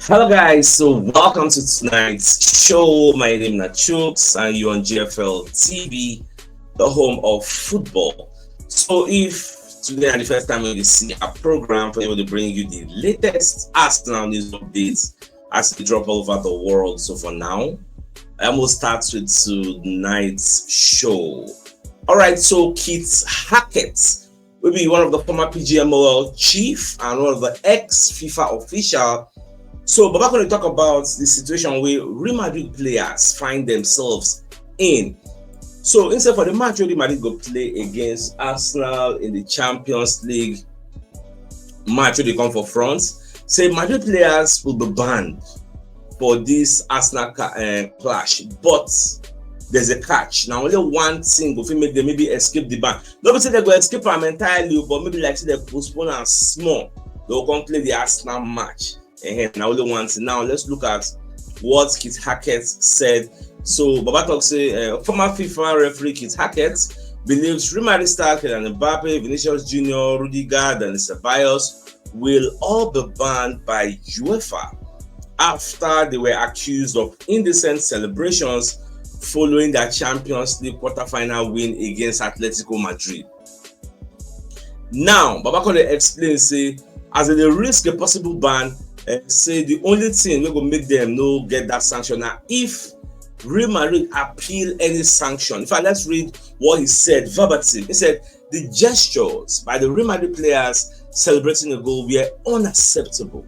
Hello guys, so welcome to tonight's show. My name is CHUKS and you're on GFL TV, the home of football. So if today is the first time you see our program, we're able to bring you the latest Arsenal news updates as they drop all over the world. So for now, I almost start with tonight's show. Alright, so Keith Hackett will be one of the former PGMOL chief and one of the ex-FIFA official. So, Baba going to talk about the situation where Real Madrid players find themselves in. So, instead for the match, Real Madrid go play against Arsenal in the Champions League match where they come for France. Say Madrid players will be banned for this Arsenal clash, but there's a catch. Now, only one thing will make them maybe escape the ban. Nobody say they go escape them entirely, but maybe like say they postpone and small. They will come play the Arsenal match. And now only one thing. Now let's look at what Keith Hackett said. So Baba talk say former FIFA referee Keith Hackett believes Real Madrid star Kylian Mbappe, Vinicius Junior, Rudiger, and Ceballos will all be banned by UEFA after they were accused of indecent celebrations following their Champions League quarterfinal win against Atletico Madrid. Now Baba can explain say as they risk a possible ban. Say the only thing we go make them no get that sanction now if Real Madrid appeal any sanction. In fact, let's read what he said verbatim. He said the gestures by the Real Madrid players celebrating a goal were unacceptable,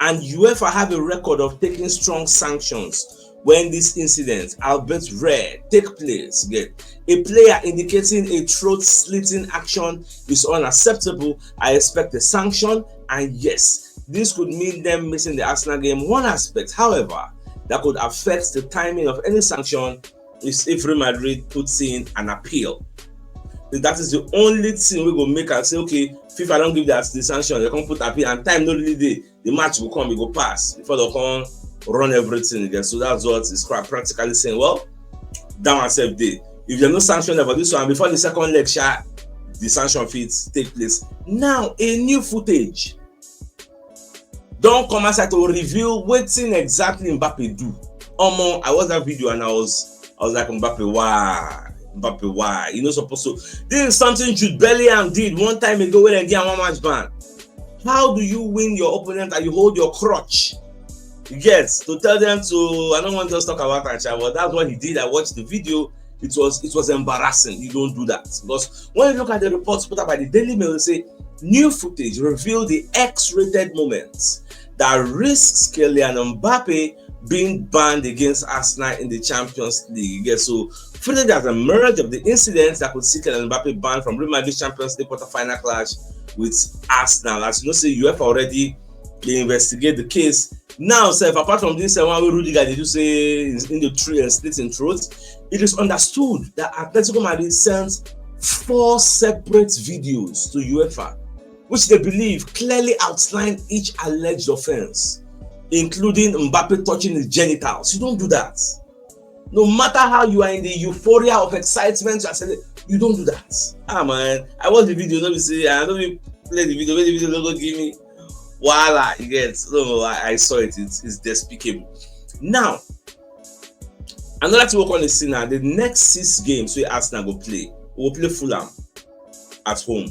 and UEFA have a record of taking strong sanctions when these incidents, albeit rare, take place. Again, a player indicating a throat-slitting action is unacceptable. I expect a sanction, and yes, this could mean them missing the Arsenal game. One aspect, however, that could affect the timing of any sanction is if Real Madrid puts in an appeal. That is the only thing we go make and say, okay, FIFA don't give that the sanction, they can put appeal and time not really day. The match will come, we go pass before they can run everything again. So that's what is practically saying. Well, that one self day. If there's no sanction about this one, before the second leg shot, the sanction fits take place. Now, a new footage don't come outside to reveal what exactly Mbappe do. I watched that video and I was like, Mbappe, why? You know, supposed to. This is something Jude Bellingham did one time ago when they get one match ban. How do you win your opponent and you hold your crutch? Yes, to tell them to. I don't want to just talk about Andrea, but that's what he did. I watched the video. It was embarrassing. You don't do that because when you look at the reports put up by the Daily Mail, they say new footage revealed the X-rated moments that risks Kylian Mbappe being banned against Arsenal in the Champions League. Yeah, so footage has emerged of the incidents that could see Kylian Mbappe banned from Real Madrid Champions League quarterfinal clash with Arsenal. As you know, say UEFA already they investigate the case. Now, so if apart from this one where Rudiger did you say in the tree and split in throat, it is understood that Atletico Madrid sends 4 separate videos to UEFA, which they believe clearly outline each alleged offense, including Mbappe touching his genitals. You don't do that. No matter how you are in the euphoria of excitement, you don't do that. Man, I watch the video, let me see, I don't even play the video, don't give me voila, you get. No, I saw it, it's despicable. Now, another to work on the scene now, the next 6 games we Arsenal go play. We'll play Fulham at home.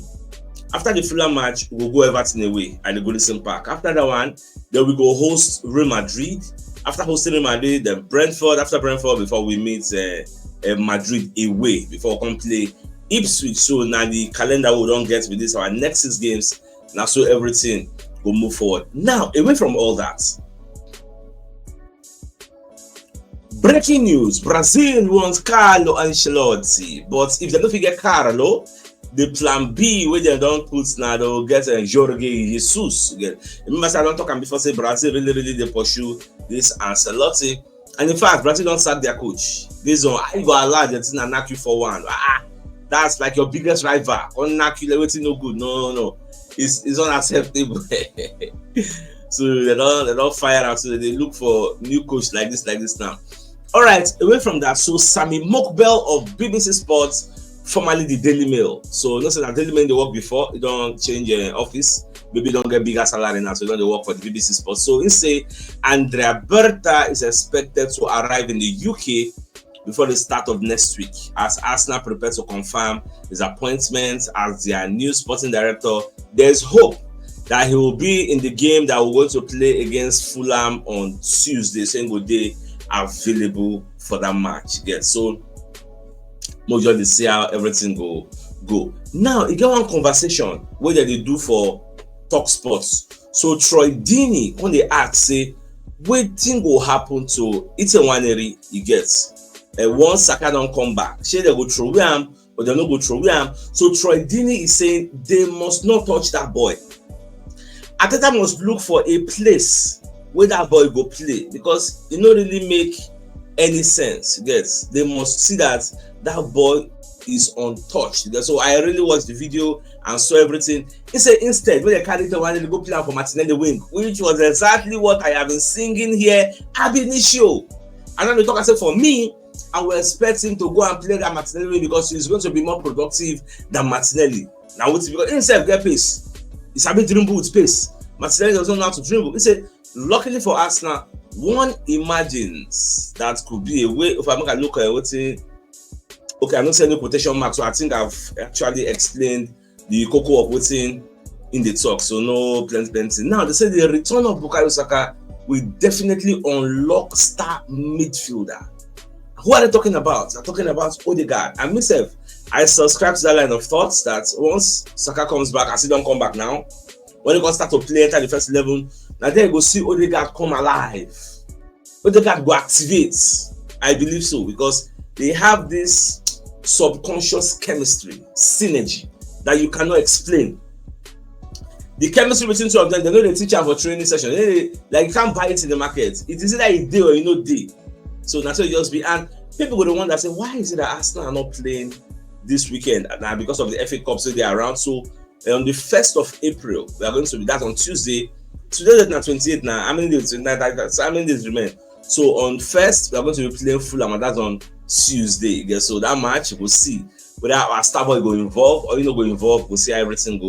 After the Fulham match, we'll go Everton away at the Goodison Park. After that one, then we go host Real Madrid. After hosting Real Madrid, then Brentford. After Brentford, before we meet Madrid away, before we come play Ipswich. So now the calendar we don't get with this, our next 6 games, now so everything will move forward. Now, away from all that, breaking news, Brazil wants Carlo Ancelotti, but if they don't get Carlo, the plan B where they don't put now they'll get Jorge Jesus. Again. Remember, I don't talk before say Brazil really they pursue this Ancelotti, and in fact, Brazil don't sack their coach. This one, I go allow them to knock you for one. That's like your biggest rival. Don't knock you, everything no good. No. It's unacceptable. So they don't fire out. So they look for new coach like this now. All right, away from that. So Sami Mokbel of BBC Sports formerly the Daily Mail. So not saying that Daily Mail they work before, you don't change office, maybe don't get bigger salary now, so you don't work for the BBC Sports. So he say Andrea Berta is expected to arrive in the UK before the start of next week, as Arsenal prepare to confirm his appointment as their new sporting director. There's hope that he will be in the game that we're going to play against Fulham on Tuesday, single day available for that match. Yes, so we'll just see how everything go. Now, you get one conversation where they do for Talk Sports. So Troy Deeney, when they ask, say, what thing will happen to Itenwaneri he gets? Once Saka don't come back, say they go throw him, but they not go throw him. So Troy Deeney is saying they must not touch that boy. Ateta must look for a place where that boy go play, because it not really make any sense. Yes, they must see that that boy is untouched. So I really watched the video and saw everything. He said instead when they carry the one, they go play for Martinelli wing, which was exactly what I have been singing here ab initio. And then they talk, I said, for me, I will expect him to go and play that Martinelli because he's going to be more productive than Martinelli. Now, what's because himself get pace. He's a bit dribble with pace. Martinelli doesn't know how to dribble. He said, luckily for Arsenal, one imagines that could be a way. If I make a look at what's it, okay, I'm not saying no quotation mark, so I think I've actually explained the cocoa of what's in the talk. So no plenty. Now they say the return of Bukayo Saka will definitely unlock star midfielder. Who are they talking about? They're talking about Odegaard. And myself, I subscribe to that line of thoughts that once Saka comes back, as he don't come back now, when he gonna start to play enter the first 11, now then you go see Odegaard come alive. Odegaard go activate. I believe so, because they have this subconscious chemistry, synergy that you cannot explain. The chemistry between two of them, they know they teach them for training session. Like you can't buy it in the market. It is either a day or you know day. So that's what it just be. And people will the one that say, why is it that Arsenal are not playing this weekend? Now because of the FA Cup, so they are around. So on the 1st of April, we are going to be that on Tuesday. Today is now 28 now. How many days? How many days remain? So on 1st, we are going to be playing Fulham, and that's on Tuesday. Yeah, so that match we'll see whether our star boy go involved or you know go involved. We'll see how everything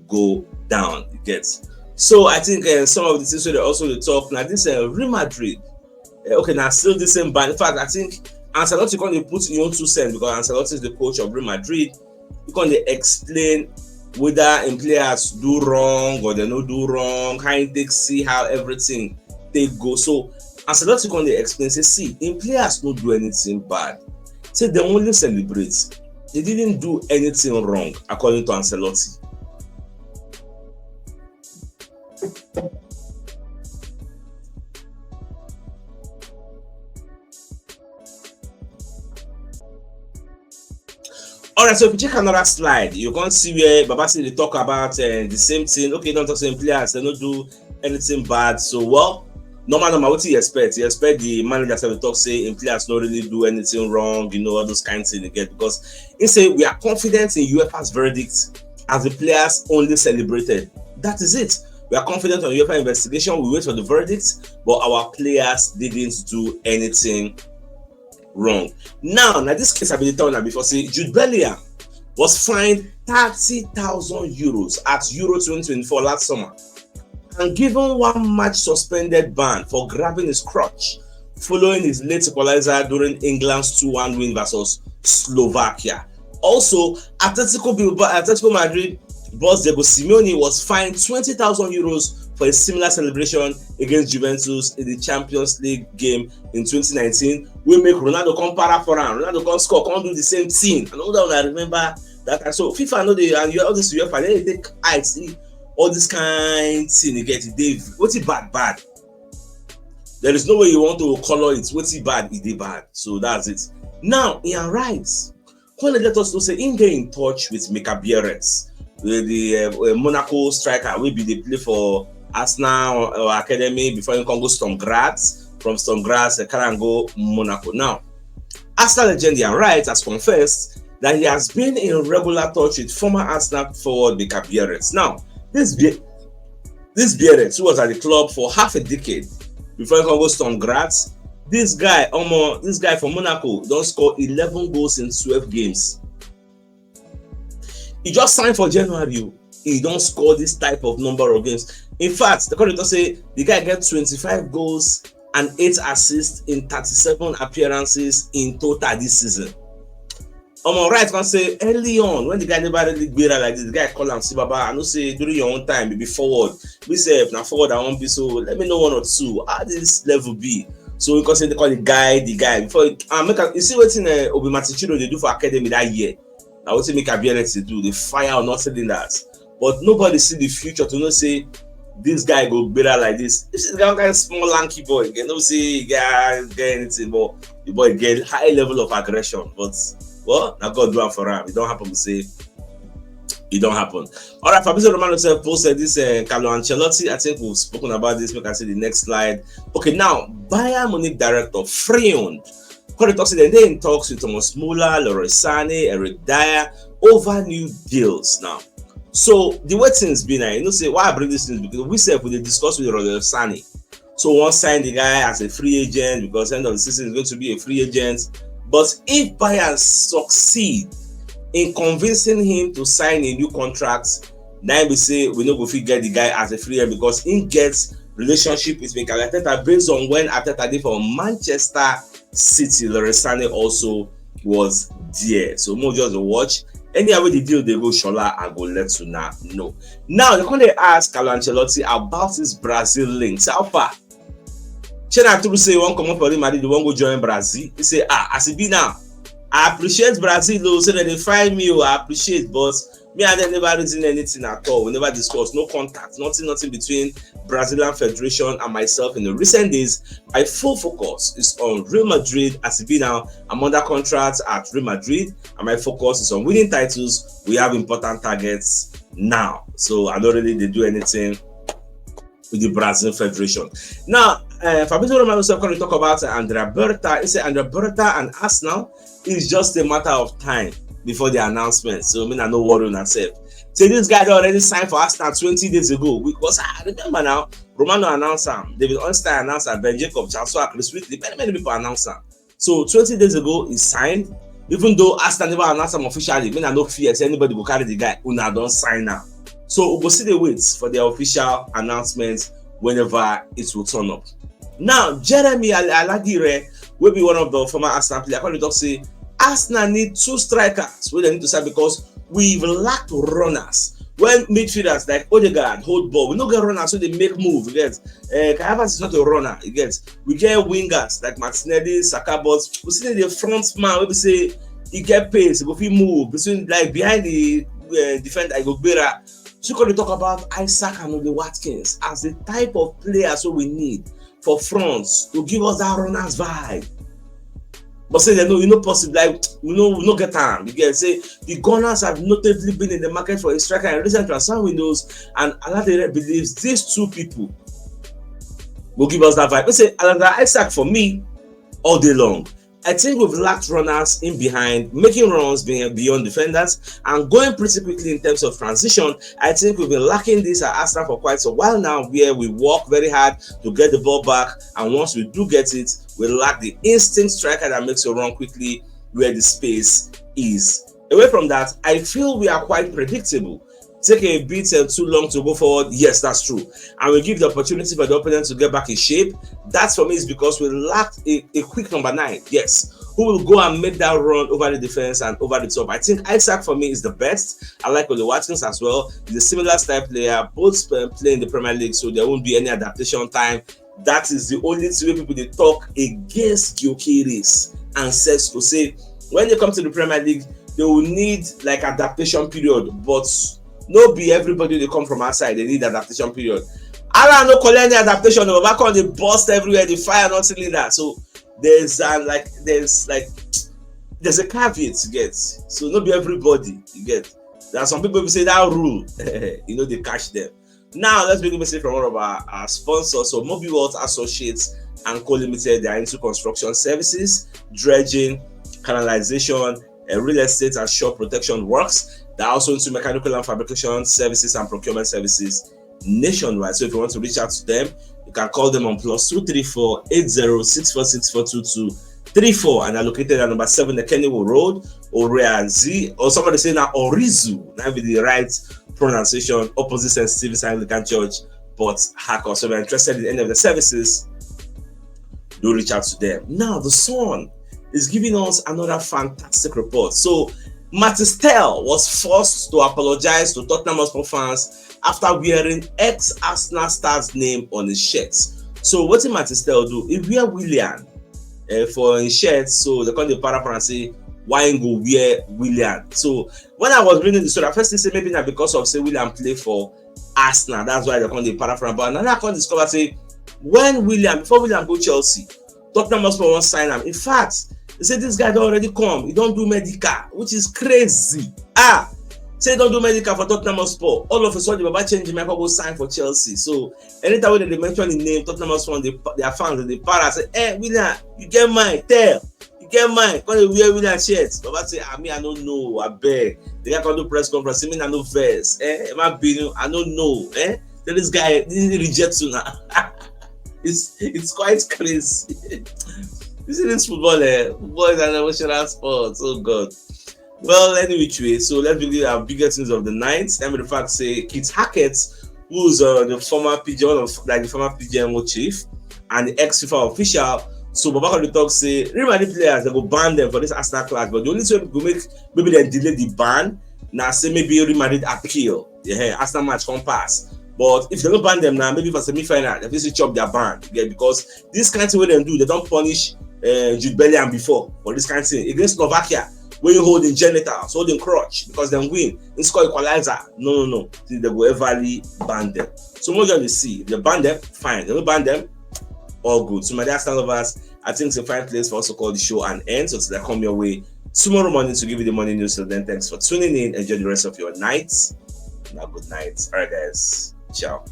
go down. You get. So I think some of the things they also talk now. This Real Madrid. Okay, now still the same band. In fact, I think Ancelotti can put in 2 cents because Ancelotti is the coach of Real Madrid. He can explain whether in players do wrong or they don't do wrong, how they see how everything they go. So Ancelotti can explain, say, see, in players don't do anything bad. Say they only celebrate. They didn't do anything wrong, according to Ancelotti. Alright, so if you check another slide, you can see where Babasi they talk about the same thing. Okay, don't talk to players, they don't do anything bad. So, well, normal, what do you expect? You expect the manager to talk, say, players don't really do anything wrong, you know, all those kinds of things again. Because he say we are confident in UEFA's verdict as the players only celebrated. That is it. We are confident on UEFA investigation. We wait for the verdict, but our players didn't do anything wrong. Now this case I've been telling before. Say Jude Bellingham was fined 30,000 euros at Euro 2024 last summer and given 1 match suspended ban for grabbing his crotch following his late equalizer during England's 2-1 win versus Slovakia. Also, Atletico Madrid boss Diego Simeone was fined 20,000 euros for a similar celebration against Juventus in the Champions League game in 2019. We make Ronaldo come para for him. Ronaldo come score, come do the same thing. And all that I remember that. So FIFA know they and you all this UEFA they take see all this kind thing. You get it, Dave. What's it bad? There is no way you want to color it. What's it bad? It bad. So that's it. Now, you're right. When let us know say in get in touch with Mika Biereth, the Monaco striker, will be they play for Arsenal or Academy before you can go Storm Graz. From Storm Graz, they can go Monaco. Now, Arsenal legend Wright has confessed that he has been in regular touch with former Arsenal forward Mika Biereth. Now, this Biereth, who was at the club for half a decade before he can go Storm Graz, this guy from Monaco don't score 11 goals in 12 games. He just signed for January. He don't score this type of number of games. In fact, the commentator say the guy gets 25 goals and 8 assists in 37 appearances in total this season. Wright can say early on when the guy never really better like this, the guy call him see Baba, I know say during your own time, maybe forward. We say if now forward I won't be, so let me know 1 or 2. How this level be? So because they call the guy before you see what in Obi Matichiro they do for academy that year. Now what Mika Biereth to do, the fire or not selling that. But nobody see the future to know say this guy go better like this. This is the guy small lanky boy. You know say get anything, but the boy get high level of aggression. But well, now God do it for him. It don't happen to say it don't happen. All right, Fabrizio Romano posted this Carlo Ancelotti. I think we've spoken about this. We can see the next slide. Okay, now Bayern Munich director Freund talks that they're in talks with Thomas Muller, Leroy Sané, Eric Dyer over new deals now. So the way things been, you know, say why I bring this things because we said we discussed with Leroy Sané. So one signed the guy as a free agent because end of the season is going to be a free agent. But if Bayern succeed in convincing him to sign a new contract, then we say we no go fit get the guy as a free agent because he gets relationship with Mika based on when Arteta did for Manchester City. Leroy Sané also was there. So more just watch. Anyway, the deal they go Shola, I go let you know. Now they're going to ask Carlo Ancelotti about his Brazil links. How far? Chena to say one come up for Madrid, the one go join Brazil. He say, as it be now, I appreciate Brazil though, so that they find me, I appreciate, but me and them never reason anything at all. We never discuss, no contact, nothing between Brazilian Federation and myself in the recent days. My full focus is on Real Madrid. As it be now, I'm under contract at Real Madrid, and my focus is on winning titles. We have important targets now, so I don't really do anything with the Brazilian Federation. Now, Fabrizio Romano is going to talk about Andrea Berta. He said Andrea Berta and Arsenal is just a matter of time before the announcement. So I no worry on myself. So this guy already signed for Arsenal 20 days ago. Because I remember now, Romano announced him. David Onstein announced him. Ben Jacob, Chancellor, Chris Whitley, many people announced him. So 20 days ago, he signed. Even though Arsenal never announced him officially, I no fear anybody will carry the guy who now don't sign now. So we'll see the wait for the official announcement whenever it will turn up. Now, Jeremy Aladire will be one of the former Arsenal players. I can say Arsenal need 2 strikers. We need to say because we've lacked runners. When midfielders like Odegaard hold ball, we don't get runners so they make move. You get Kayavas is not a runner. You get we get wingers like Martinelli, Saka, but we see the front man. We say he get pace, he go fit move between like behind the defender. I go better. So we can talk about Isaac and Oli Watkins as the type of players so we need for fronts to give us that runners vibe. But say they know you know possible like we no get time. You get say the Gunners have notably been in the market for a striker in recent transfer windows, and Aladere believes these 2 people will give us that vibe. We say Alexander Isaac for me all day long. I think we've lacked runners in behind, making runs beyond defenders, and going pretty quickly in terms of transition. I think we've been lacking this at Arsenal for quite a while now, where we work very hard to get the ball back, and once we do get it, we lack the instinct striker that makes you run quickly where the space is. Away from that, I feel we are quite predictable. Take a bit too long to go forward. Yes, that's true. And we give the opportunity for the opponent to get back in shape. That's for me is because we lacked a quick number 9. Yes, who will go and make that run over the defense and over the top. I think Isaac for me is the best. I like Oli Watkins as well. He's a similar style player. Both play in the Premier League, so there won't be any adaptation time. That is the only way people they talk against Gyökeres and Sesko. Say when they come to the Premier League, they will need like adaptation period, but no be everybody they come from outside, they need adaptation period. I don't know any adaptation, but back on the bust everywhere, the fire not in that. So there's a caveat to get. So not be everybody you get. There are some people who say that rule, you know, they catch them. Now let's begin to say from one of our sponsors. So Mobile World Associates and Co Limited, they are into construction services, dredging, canalization, real estate and shore protection works. They're also into mechanical and fabrication services and procurement services nationwide. So if you want to reach out to them, you can call them on +234 80 646422 3-4, and are located at number 7, the Kennywood Road, Oreazi, or somebody say now Orizu, that be the right pronunciation, opposite St. Stephen's Anglican Church, but Harcourt. So if you're interested in any of the services, do reach out to them. Now, the Sun is giving us another fantastic report. So, Mathys Tel was forced to apologize to Tottenham Hotspur fans after wearing ex-Arsenal star's name on his shirt. So, what did Mathys Tel do? He wear Willian for his shirt, so they call the paraphrase and say, why go wear Willian? So, when I was reading the story, I first say maybe not because of say Willian play for Arsenal, that's why they call the paraphrase. But now I can discover say, before William go Chelsea, Tottenham Hotspur won't sign him. In fact, they say this guy don't already come. He don't do medical, which is crazy. Say he don't do medical for Tottenham Hotspur. All of a sudden, Baba change him, go sign for Chelsea. So anytime when they mention the name Tottenham Hotspur, their fans, they para say, "Hey, William, you get mine. Tell, you get mine. When they wear William shirts, Baba say, I don't know. I beg. The guy can do press conference. I know verse. I don't know. Then this guy didn't reject you now." It's quite crazy. You see this football, football is an emotional sport. Oh God. Well, any which way, so let's begin our biggest news of the night. Let me the fact say Kit Hackett, who's the former Pidgin, the former Pidgin chief and the ex-FIFA official. So Baba the talk say Real Madrid players they go ban them for this Arsenal class, but the only way we make maybe they delay the ban. Now say maybe Real Madrid appeal. Yeah, Arsenal match come pass. But if they don't ban them now, maybe for semi-final, they will chop their ban. Yeah, because this kind of thing what they do, they don't punish Jude Bellingham before for this kind of thing. Against Slovakia, when you hold in genitals, holding crotch, because then win, they score equalizer. No. They go everly ban them. So what you see, if they ban them, fine. They don't ban them, all good. So my dear stand lovers, I think it's a fine place for us to call the show and end. So they come your way tomorrow morning to give you the morning news. So then thanks for tuning in. Enjoy the rest of your night. Now good night. All right, guys. Ciao.